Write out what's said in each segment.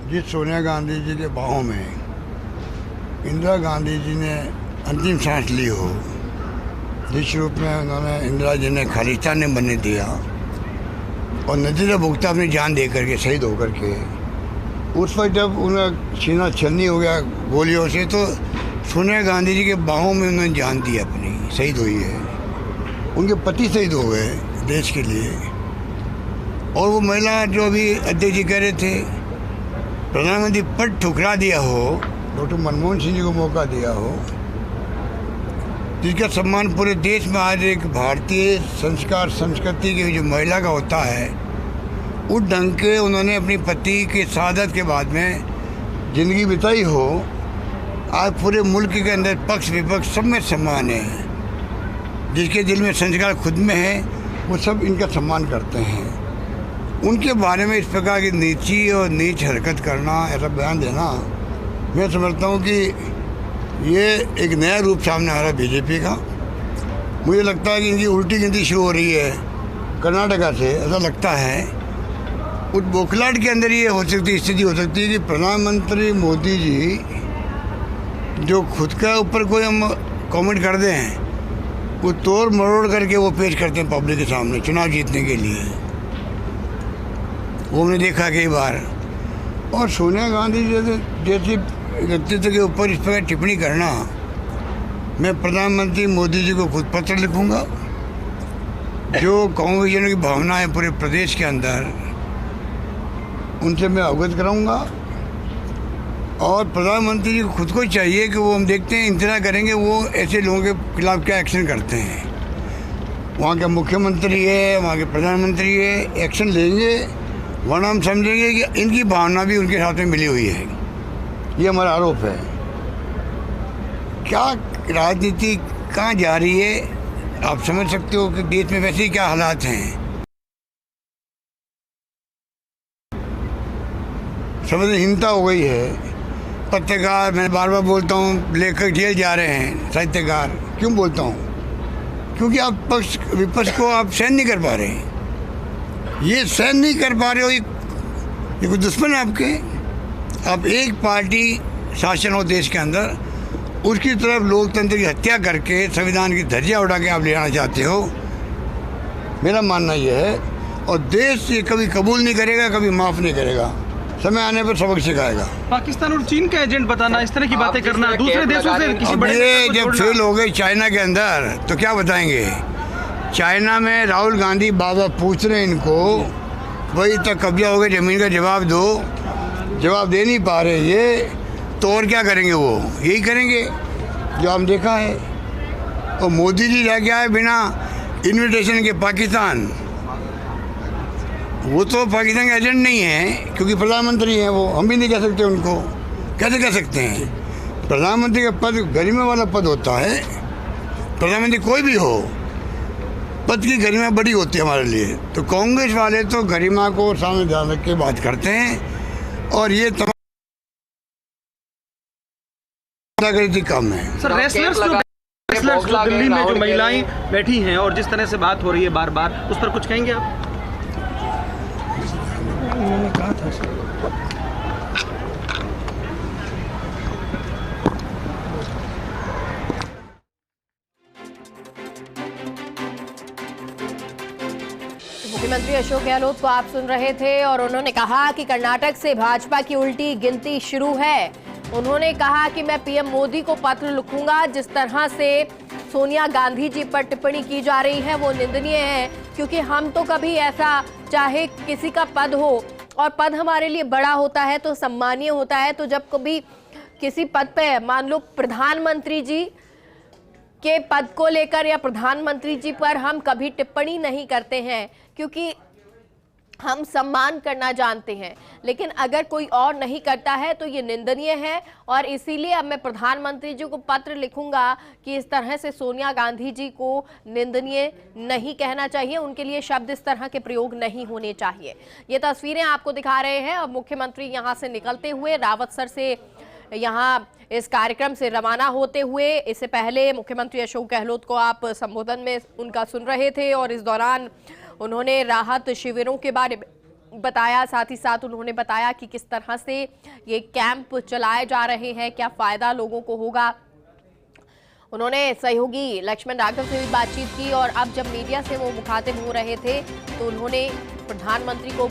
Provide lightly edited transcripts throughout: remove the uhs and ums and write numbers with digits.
जिस सोनिया गांधी जी के बाहों में इंदिरा गांधी जी ने अंतिम सांस ली हो, जिस रूप में उन्होंने इंदिरा जी ने खालिस्तान ने बनने दिया और नतीजा भुगता अपनी जान दे करके, शहीद होकर के, उस वक्त जब उन्हें सीना छलनी हो गया गोलियों से, तो सोनिया गांधी जी के बाहों में उन्होंने जान दी, अपनी शहीद हुई है। उनके पति शहीद हो गए देश के लिए। और वो महिला जो अभी अध्यक्ष जी कह रहे थे, प्रधानमंत्री पद ठुकरा दिया हो, डॉक्टर मनमोहन सिंह जी को मौका दिया हो, जिसका सम्मान पूरे देश में आज एक भारतीय संस्कार संस्कृति की जो महिला का होता है, उस ढंग के उन्होंने अपनी पति के शहादत के बाद में ज़िंदगी बिताई हो। आज पूरे मुल्क के अंदर पक्ष विपक्ष सब में सम्मान है। जिसके दिल में संस्कार खुद में है, वो सब इनका सम्मान करते हैं। उनके बारे में इस प्रकार की नीची और नीच हरकत करना, ऐसा बयान देना, मैं समझता हूँ कि ये एक नया रूप सामने आ रहा है बीजेपी का। मुझे लगता है कि इनकी उल्टी गिनती शुरू हो रही है कर्नाटका से, ऐसा लगता है। उस बौखलाहट के अंदर ये हो सकती स्थिति हो सकती है कि प्रधानमंत्री मोदी जी जो खुद का ऊपर कोई हम कमेंट कर दें, वो तोड़ मरोड़ करके वो पेश करते हैं पब्लिक के सामने चुनाव जीतने के लिए। वो हमने देखा कई बार। और सोनिया गांधी जैसे व्यक्तित्व के ऊपर इस प्रकार टिप्पणी करना, मैं प्रधानमंत्री मोदी जी को खुद पत्र लिखूंगा। जो कांग्रेसियों की भावना है पूरे प्रदेश के अंदर, उनसे मैं अवगत कराऊंगा। और प्रधानमंत्री जी को खुद को चाहिए कि वो, हम देखते हैं इंतजार करेंगे वो ऐसे लोगों के खिलाफ क्या एक्शन करते हैं। वहाँ का मुख्यमंत्री है, वहाँ के प्रधानमंत्री है, एक्शन लेंगे, वरना हम समझेंगे कि इनकी भावना भी उनके साथ में मिली हुई है। ये हमारा आरोप है। क्या राजनीति कहाँ जा रही है, आप समझ सकते हो कि देश में वैसे ही क्या हालात हैं। संवेदनहीनता हो गई है। पत्रकार, मैं बार बार बोलता हूँ, लेखक जेल जा रहे हैं, साहित्यकार। क्यों बोलता हूँ? क्योंकि आप पक्ष विपक्ष को आप सहन नहीं कर पा रहे। ये सहन नहीं कर पा रहे हो, ये कोई दुश्मन है आपके। आप एक पार्टी शासन हो देश के अंदर, उसकी तरफ लोकतंत्र की हत्या करके संविधान की धज्जियां उड़ा के आप ले आना चाहते हो। मेरा मानना यह है, और देश ये कभी कबूल नहीं करेगा, कभी माफ़ नहीं करेगा। समय आने पर सबक सिखाएगा। पाकिस्तान और चीन का एजेंट बताना, इस तरह की बातें करना, दूसरे देशों से किसी बड़े ये जब फेल हो गए चाइना के अंदर, तो क्या बताएंगे। चाइना में राहुल गांधी बाबा पूछ रहे हैं इनको, वही तक कब्जा हो गया ज़मीन का, जवाब दो। जवाब दे नहीं पा रहे ये, तो और क्या करेंगे वो? यही करेंगे जो हम देखा है। और मोदी जी जाके आए बिना इन्विटेशन के पाकिस्तान। वो तो पाकिस्तान के एजेंट नहीं है, क्योंकि प्रधानमंत्री हैं वो। हम भी नहीं कह सकते उनको, कैसे कह सकते हैं? प्रधानमंत्री का पद गरिमा वाला पद होता है। प्रधानमंत्री कोई भी हो, पद की गरिमा बड़ी होती है हमारे लिए। तो कांग्रेस वाले तो गरिमा को सामने ध्यान रख के बात करते हैं, और ये तमाम कम है। सर, रेसलर्स जो दिल्ली में जो महिलाएं बैठी हैं और जिस तरह से बात हो रही है बार बार, उस पर कुछ कहेंगे आप? उन्होंने कहा था सर, मुख्यमंत्री अशोक गहलोत को आप सुन रहे थे, और उन्होंने कहा कि कर्नाटक से भाजपा की उल्टी गिनती शुरू है। उन्होंने कहा कि मैं पीएम मोदी को पत्र लिखूंगा। जिस तरह से सोनिया गांधी जी पर टिप्पणी की जा रही है वो निंदनीय है, क्योंकि हम तो कभी ऐसा, चाहे किसी का पद हो, और पद हमारे लिए बड़ा होता है तो सम्मानीय होता है, तो जब कभी किसी पद पे, मान लो प्रधानमंत्री जी के पद को लेकर या प्रधानमंत्री जी पर हम कभी टिप्पणी नहीं करते हैं, क्योंकि हम सम्मान करना जानते हैं। लेकिन अगर कोई और नहीं करता है तो ये निंदनीय है, और इसीलिए अब मैं प्रधानमंत्री जी को पत्र लिखूंगा कि इस तरह से सोनिया गांधी जी को निंदनीय नहीं कहना चाहिए, उनके लिए शब्द इस तरह के प्रयोग नहीं होने चाहिए। ये तस्वीरें आपको दिखा रहे हैं। अब मुख्यमंत्री यहाँ से निकलते हुए रावतसर से यहाँ इस कार्यक्रम से रवाना होते हुए, इससे पहले मुख्यमंत्री अशोक गहलोत को आप संबोधन में उनका सुन रहे थे, और इस दौरान उन्होंने राहत शिविरों के बारे में बताया। साथ ही साथ उन्होंने बताया कि किस तरह से ये कैंप चलाए जा रहे हैं, क्या फायदा लोगों को होगा। उन्होंने सहयोगी लक्ष्मण राघव से भी बातचीत की और अब जब मीडिया से वो मुखातिब हो रहे थे तो उन्होंने प्रधानमंत्री को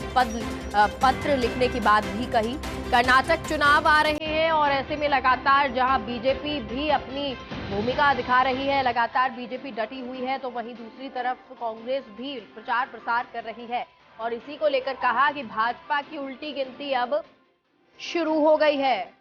पत्र लिखने की बात भी कही। कर्नाटक चुनाव आ रहे हैं और ऐसे में लगातार जहां बीजेपी भी अपनी भूमिका दिखा रही है, लगातार बीजेपी डटी हुई है, तो वहीं दूसरी तरफ कांग्रेस भी प्रचार प्रसार कर रही है और इसी को लेकर कहा कि भाजपा की उल्टी गिनती अब शुरू हो गई है।